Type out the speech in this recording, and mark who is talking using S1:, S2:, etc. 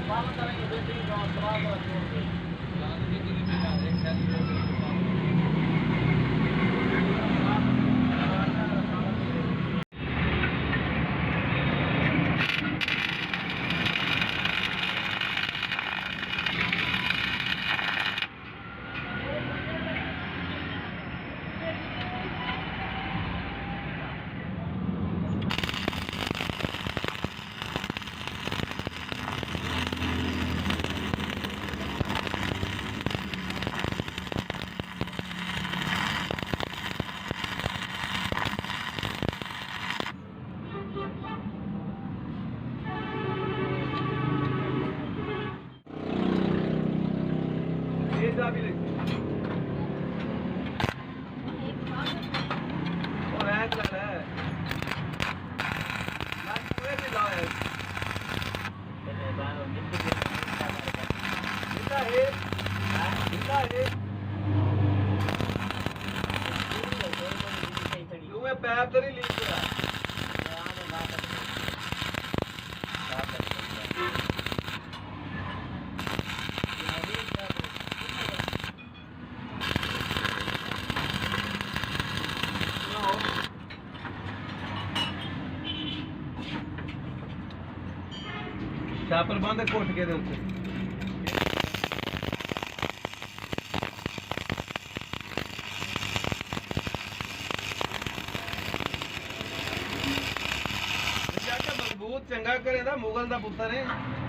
S1: बाल करेंगे बेटी का बराबर छोड़ दे लाल की गिरी में ला एक शैली जा भी ले और रैंक लग रहा है लाइक पूरे भी लाओ है कितना है क्यों मैं पैर तो नहीं लीक रहा चापर बंद घुट के दे उत्ते मजबूत चंगा करे दा मुगल दा पुत्तर है